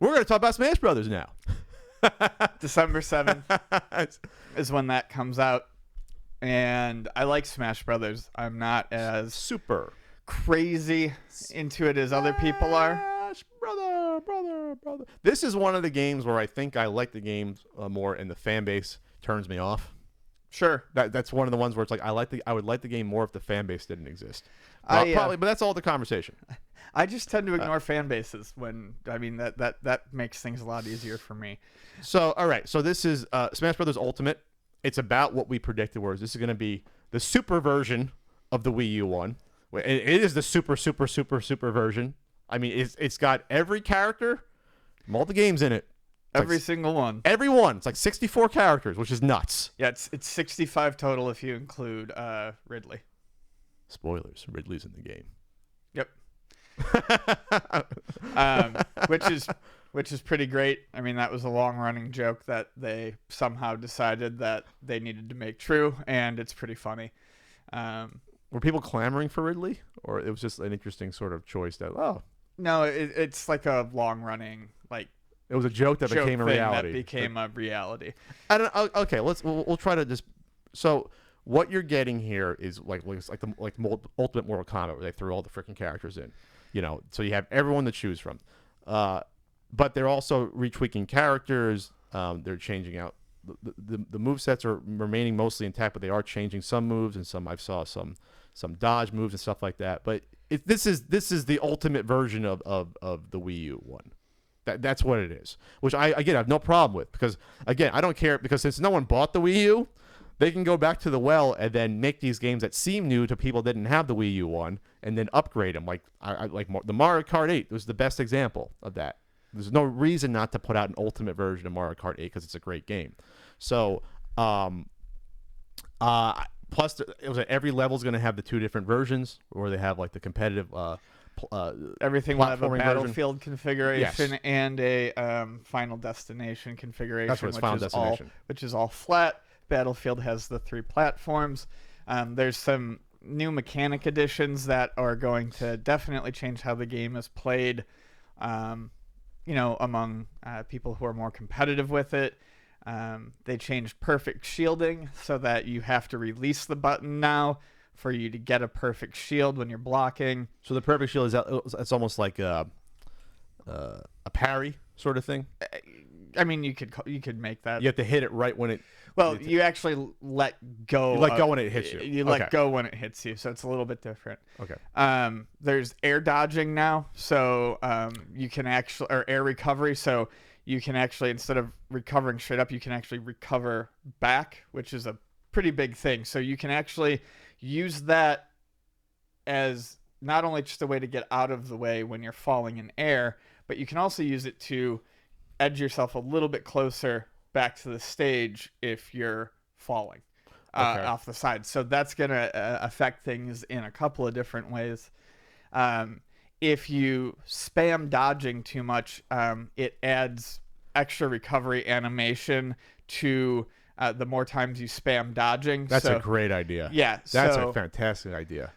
We're going to talk about Smash Brothers now. December 7th is when that comes out. And I like Smash Brothers. I'm not as Super crazy into it as other people are. Smash brother. This is one of the games where I think I like the game more, and the fan base turns me off. Sure. That's one of the ones where it's like I would like the game more if the fan base didn't exist. Probably, but that's all the conversation. I just tend to ignore fan bases when that makes things a lot easier for me. So all right, so this is Smash Brothers Ultimate. It's about what we predicted was. This is going to be the super version of the Wii U one. It is the super version. I mean, it's got every character, all the games in it. Every single one. Every one. It's like 64 characters, which is nuts. Yeah, it's 65 total if you include Ridley. Spoilers: Ridley's in the game. Yep. Which is pretty great. I mean, that was a long-running joke that they somehow decided that they needed to make true, and it's pretty funny. Were people clamoring for Ridley, or it was just an interesting sort of choice that No, it's like a long-running it was a joke that became a reality. That became a reality. I don't. Okay, we'll try to just. So what you're getting here is like the Ultimate Mortal Kombat, where they threw all the freaking characters in, So you have everyone to choose from, but they're also retweaking characters. They're changing out the movesets are remaining mostly intact, but they are changing some moves and some. I saw some dodge moves and stuff like that. But this is the ultimate version of the Wii U one. That's what it is, which I have no problem with, because again, I don't care, because since no one bought the Wii U, they can go back to the well and then make these games that seem new to people that didn't have the Wii U one, and then upgrade them. Like the Mario Kart 8 was the best example of that. There's no reason not to put out an ultimate version of Mario Kart 8 because it's a great game. So, plus it was every level is going to have the two different versions, where they have like the competitive. Everything will have a platforming Battlefield configuration, Yes. and a Final Destination configuration. That's what it's, Final Destination. Which is all flat. Battlefield has the 3 platforms. There's some new mechanic additions that are going to definitely change how the game is played, among people who are more competitive with it. They changed perfect shielding so that you have to release the button now for you to get a perfect shield when you're blocking. So the perfect shield it's almost like a parry sort of thing. I mean, you could make that. You have to hit it right when it. Well, you actually let go. You let go when it hits you. You let go when it hits you, so it's a little bit different. Okay. There's air dodging now, so you can actually, or air recovery, so you can actually, instead of recovering straight up, you can actually recover back, which is a pretty big thing. So you can actually use that as not only just a way to get out of the way when you're falling in air, but you can also use it to edge yourself a little bit closer back to the stage if you're falling off the side. So that's going to affect things in a couple of different ways. If you spam dodging too much, it adds extra recovery animation to the more times you spam dodging. That's a great idea. Yeah. That's a fantastic idea.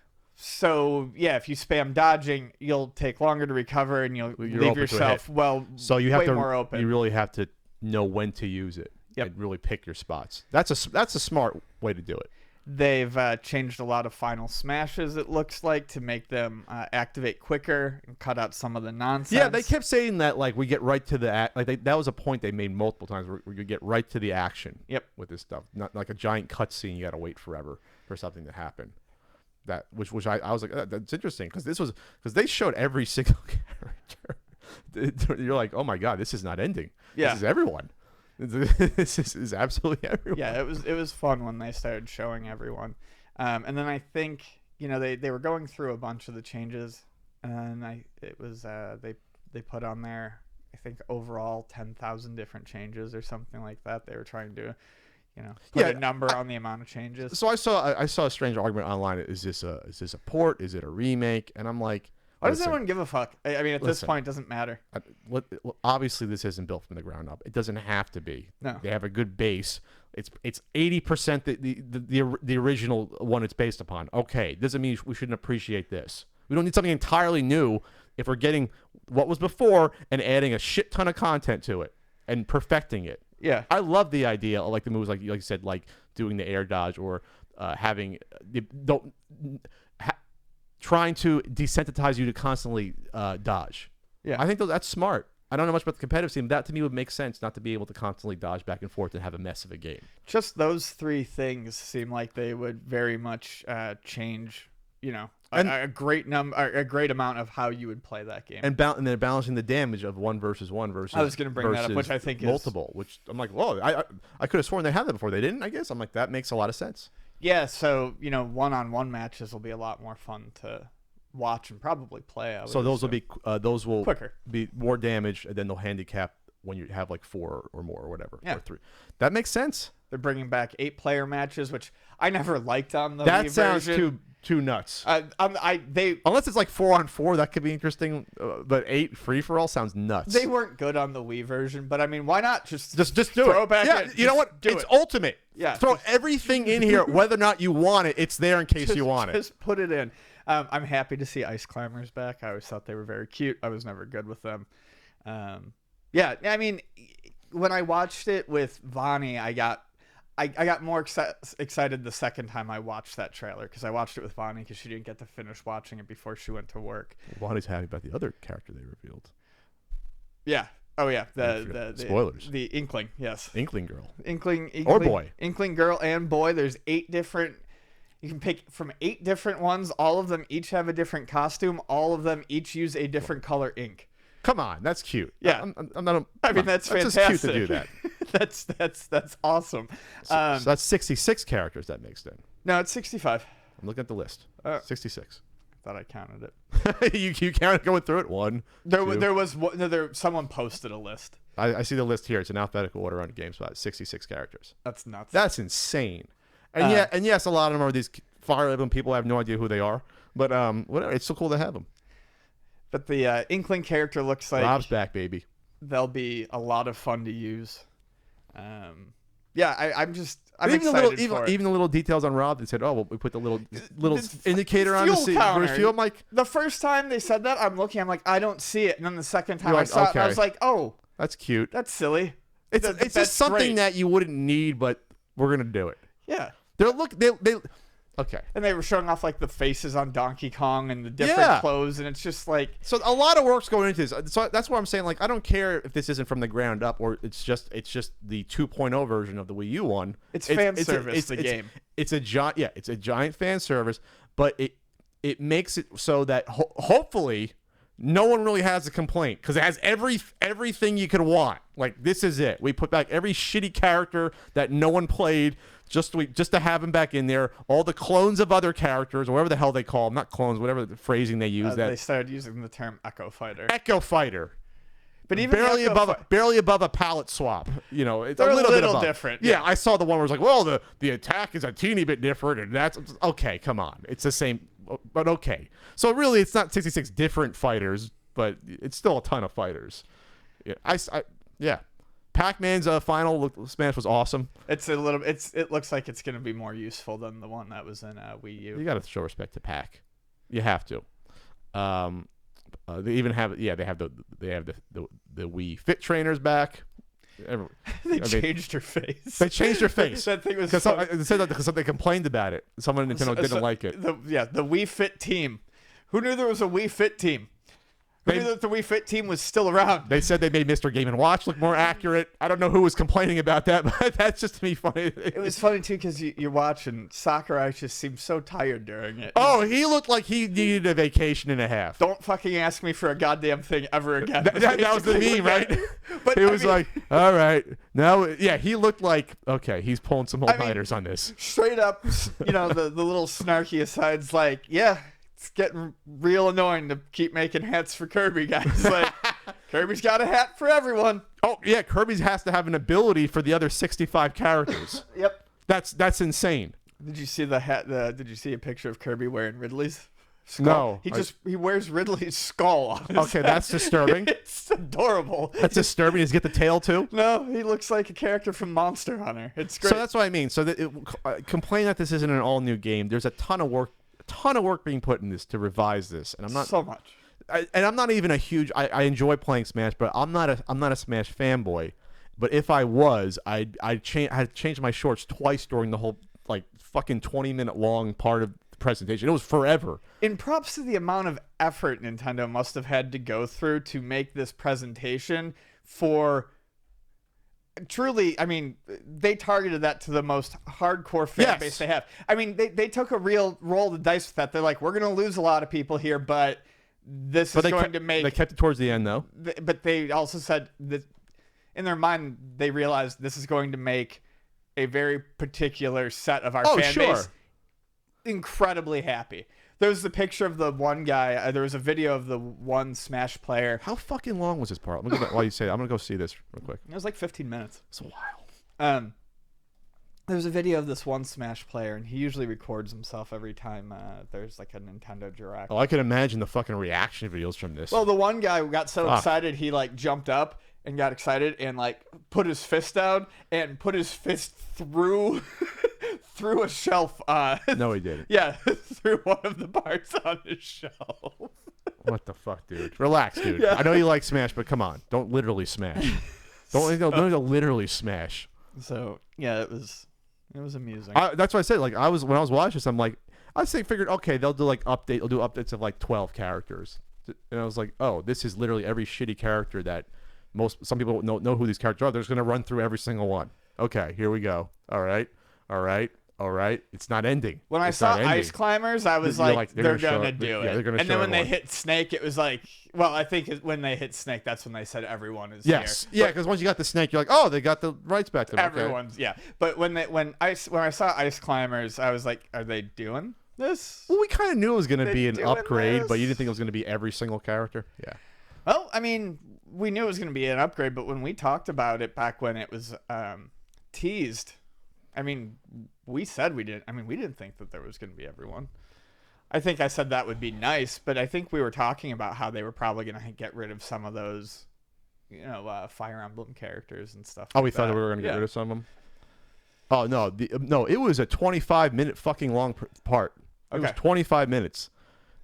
So, yeah, if you spam dodging, you'll take longer to recover, and you'll leave yourself so you have way more open. You really have to know when to use it. Yep. And really pick your spots. That's a smart way to do it. They've changed a lot of final smashes, it looks like, to make them activate quicker and cut out some of the nonsense. Yeah, they kept saying that, like, we get right to the that was a point they made multiple times, where you get right to the action. Yep. With this stuff, not like a giant cutscene. You got to wait forever for something to happen. That which I was like, that's interesting, because they showed every single character. You're like, oh my god, this is not ending. Yeah. This is everyone. This is absolutely everyone. Yeah, it was fun when they started showing everyone, and then I think they were going through a bunch of the changes, and they put on there, I think, overall 10,000 different changes or something like that. They were trying to put a number on the amount of changes. So I saw a strange argument online. Is this a port? Is it a remake? And I'm like, why does anyone give a fuck? I mean, at this point, it doesn't matter. Obviously, this isn't built from the ground up. It doesn't have to be. No. They have a good base. It's 80% the original one it's based upon. Okay, doesn't mean we shouldn't appreciate this. We don't need something entirely new if we're getting what was before and adding a shit ton of content to it and perfecting it. Yeah. I love the idea of like the moves, like you said, like doing the air dodge or having trying to desensitize you to constantly dodge. Yeah. I think that's smart. I don't know much about the competitive scene. That to me would make sense, not to be able to constantly dodge back and forth and have a mess of a game. Just those three things seem like they would very much change, a great amount of how you would play that game. And then balancing the damage of one versus I was going to bring that up, which I think multiple, which I'm like, whoa, I could have sworn they had that before. They didn't, I guess. I'm like, that makes a lot of sense. Yeah, so, one-on-one matches will be a lot more fun to watch and probably play. So those will quicker, be more damage, and then they'll handicap when you have like 4 or more or whatever, yeah. or 3. That makes sense. They're bringing back 8-player matches, which I never liked on the That Wii sounds version. too nuts. They Unless it's like 4-on-4, that could be interesting. But 8 free for all sounds nuts. They weren't good on the Wii version, but I mean, why not just do throw it? it back? Yeah, in. you know what? It's ultimate. Yeah, throw everything in here, whether or not you want it. It's there in case you want it. Just put it in. I'm happy to see Ice Climbers back. I always thought they were very cute. I was never good with them. Yeah, I mean, when I watched it with Vani, I got more excited the second time I watched that trailer, because I watched it with Vani because she didn't get to finish watching it before she went to work. Vani's happy about the other character they revealed. Yeah. Oh yeah. The spoilers. The Inkling. Yes. Inkling girl. Inkling or boy. Inkling girl and boy. There's 8 different. You can pick from 8 different ones. All of them each have a different costume. All of them each use a different color ink. Come on, that's cute. Yeah, I'm not. I mean, that's fantastic. Just cute to do that. that's awesome. So that's 66 characters that makes then. No, it's 65. I'm looking at the list. 66. Thought I counted it. you counted going through it. 1. There 2. was someone posted a list. I see the list here. It's in alphabetical order on GameSpot. 66 characters. That's nuts. That's insane. And yes, a lot of them are these Fire Emblem people. I have no idea who they are, but whatever. It's still cool to have them. But the Inkling character looks like Rob's back, baby. They'll be a lot of fun to use. Yeah, I'm even excited for it. Even the little details on Rob. They said, "Oh, well, we put the little indicator on fuel the counter. fuel." I'm like, the first time they said that, I'm looking. I'm like, I don't see it. And then the second time You're I like, saw it, okay. I was like, oh, that's cute. that's silly. It's That's just something great. that you wouldn't need, but we're gonna do it. Yeah. They okay. And they were showing off like the faces on Donkey Kong and the different clothes, and it's just like, so a lot of work's going into this. So that's why I'm saying, like, I don't care if this isn't from the ground up or it's just the 2.0 version of the Wii U one. It's fan service. The game. It's a giant fan service, but it makes it so that hopefully no one really has a complaint, because it has everything you could want. Like, this is it. We put back every shitty character that no one played. Just to have him back in there, all the clones of other characters, or whatever the hell they call them, not clones, whatever the phrasing they use. They started using the term Echo Fighter. Echo Fighter, but even barely above a palette swap. You know, it's they're a little bit different. Yeah, I saw the one where it's like, well, the attack is a teeny bit different, and that's okay. Come on, it's the same, but okay. So really, it's not 66 different fighters, but it's still a ton of fighters. Yeah, Pac-Man's final smash was awesome. It looks like it's going to be more useful than the one that was in Wii U. You got to show respect to Pac. You have to. They even have they have the Wii Fit trainers back. Changed her face. They changed her face. That thing was they said that because they complained about it. Someone at Nintendo didn't like it. The Wii Fit team. Who knew there was a Wii Fit team? Who knew that the Wii Fit team was still around? They said they made Mr. Game & Watch look more accurate. I don't know who was complaining about that, but that's just to me funny. It was funny, too, because you're watching Sakurai just seemed so tired during it. Oh, he looked like he needed a vacation and a half. Don't fucking ask me for a goddamn thing ever again. That was the meme, right? But it was like, all right. Now, yeah, he looked like, okay, he's pulling some all-nighters on this. Straight up, the little snarky aside's like, yeah, it's getting real annoying to keep making hats for Kirby, guys. Like, Kirby's got a hat for everyone. Oh, yeah, Kirby has to have an ability for the other 65 characters. Yep. That's insane. Did you see the hat? Did you see a picture of Kirby wearing Ridley's skull? No. He wears Ridley's skull on his Okay, head. that's disturbing. It's adorable. That's disturbing. Does he get the tail too? No, he looks like a character from Monster Hunter. It's great. So that's what I mean. So complain that this isn't an all-new game. There's a ton of work being put in this to revise this, and I'm not so much. and I'm not even a huge. I enjoy playing Smash, but I'm not a Smash fanboy. But if I was, I had changed my shorts twice during the whole like fucking 20-minute long part of the presentation. It was forever. In props to the amount of effort Nintendo must have had to go through to make this presentation for. Truly, I mean, they targeted that to the most hardcore fan base they have. I mean, they took a real roll of the dice with that. They're like, we're going to lose a lot of people here, but this is going to make. They kept it towards the end, though. But they also said that in their mind, they realized this is going to make a very particular set of our fan base incredibly happy. There was the picture of the one guy. There was a video of the one Smash player. How fucking long was this part? While you say that, I'm gonna go see this real quick. It was like 15 minutes. It's a while. There's a video of this one Smash player, and he usually records himself every time there's like a Nintendo Direct. Oh, I can imagine the fucking reaction videos from this. Well, the one guy got so excited he like jumped up and got excited and like put his fist down and put his fist through through a shelf. No, he didn't. Yeah, through one of the parts on his shelf. What the fuck, dude? Relax, dude. Yeah. I know you like Smash, but come on, don't literally smash. Don't literally smash. So yeah, it was amusing. That's what I said. Like when I was watching this, I'm like, figured okay, they'll do updates of like 12 characters, and I was like, oh, this is literally every shitty character that some people know who these characters are. They're just gonna run through every single one. Okay, here we go. All right. It's not ending. When I saw Ice Climbers, I was like, they're gonna do it. Yeah, they're gonna and then when everyone. they hit Snake, it was like, well, I think when they hit Snake, that's when they said everyone is yes. here. Yeah, because once you got the Snake, you're like, oh, they got the rights back to them. Everyone's yeah. But when I saw Ice Climbers, I was like, are they doing this? Well, we kind of knew it was going to be an doing upgrade, this? but you didn't think it was going to be every single character. Yeah. Well, I mean, we knew it was going to be an upgrade, but when we talked about it back when it was teased, I mean, we said we didn't. I mean, we didn't think that there was going to be everyone. I think I said that would be nice, but I think we were talking about how they were probably going to get rid of some of those, Fire Emblem characters and stuff. Oh, we thought we were going to get rid of some of them. Oh no, it was a 25-minute fucking long part. It was 25 minutes.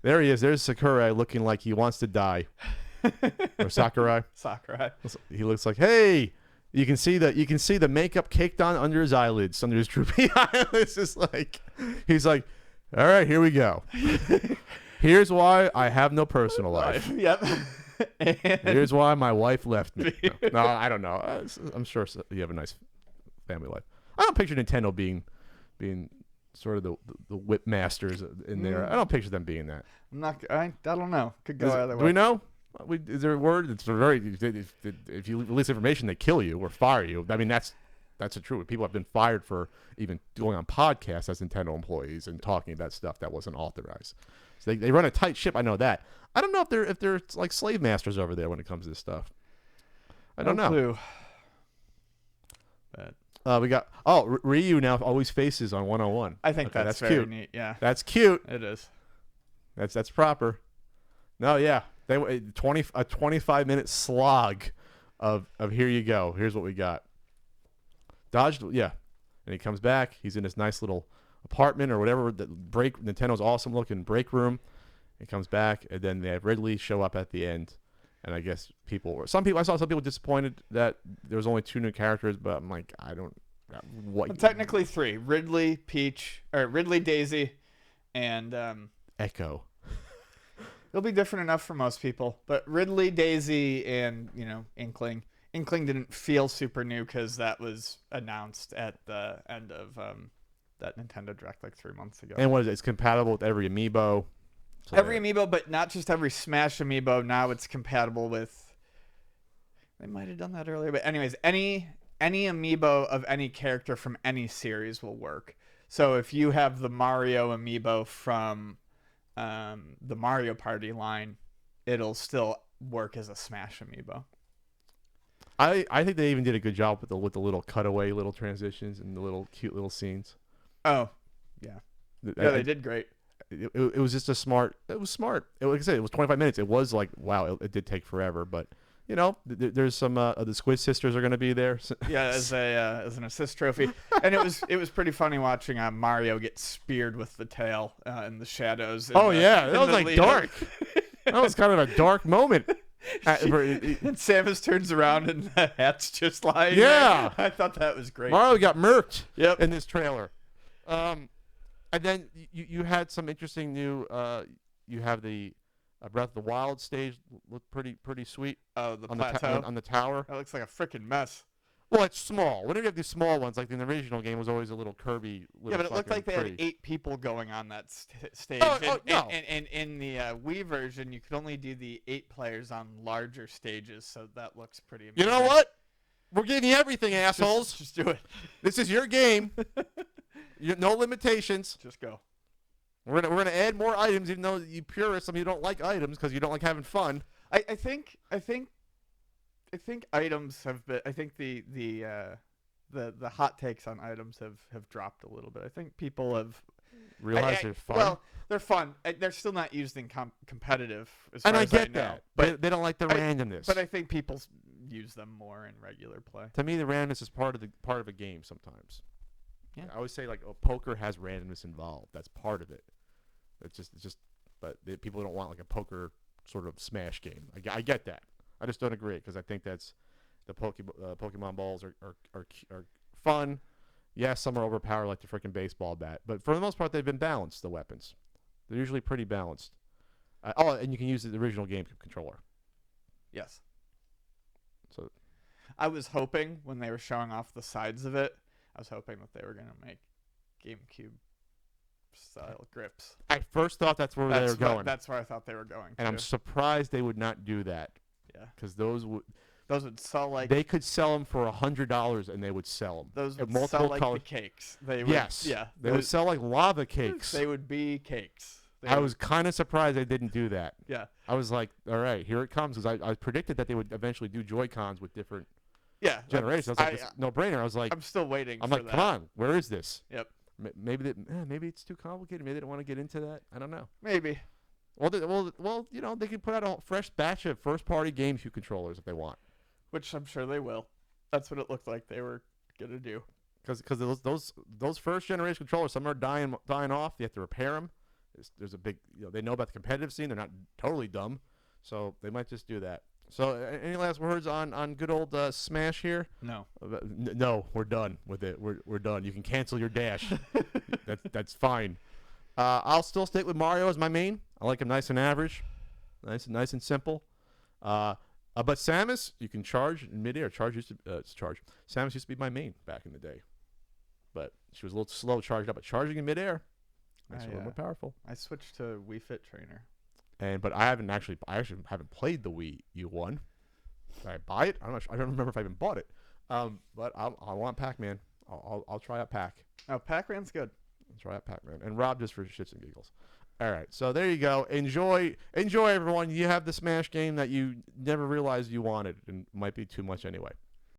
There he is. There's Sakurai looking like he wants to die. Or Sakurai. Sakurai. He looks like, hey. You can see the makeup caked on under his eyelids, under his droopy eyelids. Just like he's like, all right, here we go. Here's why I have no personal life. Yep. Here's why my wife left me. No, I don't know. I'm sure you have a nice family life. I don't picture Nintendo being sort of the whip masters in there. I don't picture them being that. I don't know. Could go either way. Do we know? Is there a word? It's if you release information, they kill you or fire you. I mean, that's the truth. People have been fired for even going on podcasts as Nintendo employees and talking about stuff that wasn't authorized. So they run a tight ship. I know that. I don't know if they're like slave masters over there when it comes to this stuff. I don't know. Clue. But we got Ryu now always faces on 101. I think that's very cute. neat. Yeah, That's cute. it is. That's proper. No, yeah. They a 25-minute slog of here you go. Here's what we got. Dodged, yeah. And he comes back. He's in this nice little apartment or whatever. Nintendo's awesome looking break room. He comes back, and then they have Ridley show up at the end. And I guess I saw some people disappointed that there was only 2 new characters, but I'm like, I don't. What? Well, technically 3: Ridley, Daisy, and Echo. it'll be different enough for most people. But Ridley, Daisy, and Inkling. Inkling didn't feel super new because that was announced at the end of that Nintendo Direct like 3 months ago. And what is it? It's compatible with every amiibo. So every amiibo, but not just every Smash amiibo. Now it's compatible with. They might have done that earlier, but anyways, any amiibo of any character from any series will work. So if you have the Mario amiibo from the Mario Party line, it'll still work as a Smash amiibo. I think they even did a good job with the little cutaway, little transitions, and the little cute little scenes. Oh, yeah. They did great. It was just it was smart. Like I said, it was 25 minutes. It was like, wow, it did take forever. But, there's some, the Squid Sisters are going to be there. Yeah, as an assist trophy. And it was pretty funny watching Mario get speared with the tail in the shadows. That was like dark. That was kind of a dark moment. And Samus turns around and the hat's just lying Yeah. there. I thought that was great. Mario got murked Yep. in this trailer. And then you had some interesting new. You have the Breath of the Wild stage looked pretty sweet Oh, the on plateau. on the tower. That looks like a freaking mess. Well, it's small. Whenever you have these small ones, like in the original game, was always a little Kirby. Yeah, but it looked like they had pretty. 8 people going on that stage. No. And in the Wii version, you could only do the 8 players on larger stages, so that looks pretty amazing. You know what? We're giving you everything, assholes. Just do it. This is your game. No limitations. Just go. We're gonna add more items, even though you purists, some of you don't like items because you don't like having fun. I think items have been. I think the hot takes on items have dropped a little bit. I think people have Realize they're fun. Well, they're fun. They're still not used in competitive. As and far I as get know. that, but they don't like the randomness. but I think people use them more in regular play. To me, the randomness is part of a game sometimes. Yeah. I always say like, poker has randomness involved. That's part of it. It's just, but people don't want like a poker sort of smash game. I get that. I just don't agree because I think that's the Pokemon balls are fun. Yes, some are overpowered like the freaking baseball bat, but for the most part, they've been balanced. The weapons, they're usually pretty balanced. And you can use the original GameCube controller. Yes. So I was hoping when they were showing off the sides of it, I was hoping that they were gonna make GameCube style grips. I first thought that's where they were going, That's where I thought they were going. and I'm surprised they would not do that. Yeah. Because those would sell like they could sell them for $100 and they would sell them. those would multiple sell like colors. the cakes. They would, Yes. Yeah. They would sell like lava cakes. They would be cakes. I was kind of surprised they didn't do that. Yeah. I was like, all right, here it comes. Because I predicted that they would eventually do Joy-Cons with different Yeah. generations. I was like, it's no-brainer. I was like, I'm still waiting. I'm for like, that. come on, where is this? Yep. Maybe maybe it's too complicated. Maybe they don't want to get into that. I don't know. Maybe. Well, you know, they could put out a fresh batch of first-party GameCube controllers if they want. Which I'm sure they will. That's what it looked like they were gonna do. Because those first-generation controllers, some are dying off. You have to repair them. There's a big, they know about the competitive scene. They're not totally dumb, so they might just do that. So, any last words on good old Smash here? No. No, we're done with it. We're done. You can cancel your dash. That's fine. I'll still stick with Mario as my main. I like him nice and average, nice and simple. But Samus, you can charge in midair. Samus used to be my main back in the day, but she was a little slow charged up. But charging in midair makes her a little more powerful. I switched to Wii Fit Trainer. But I actually haven't played the Wii U one. Did I buy it? I don't remember if I even bought it. But I want Pac-Man. I'll try out Pac. Oh, Pac-Man's good. I'll try out Pac-Man and Rob just for shits and giggles. All right, so there you go. Enjoy, everyone. You have the Smash game that you never realized you wanted, and might be too much anyway.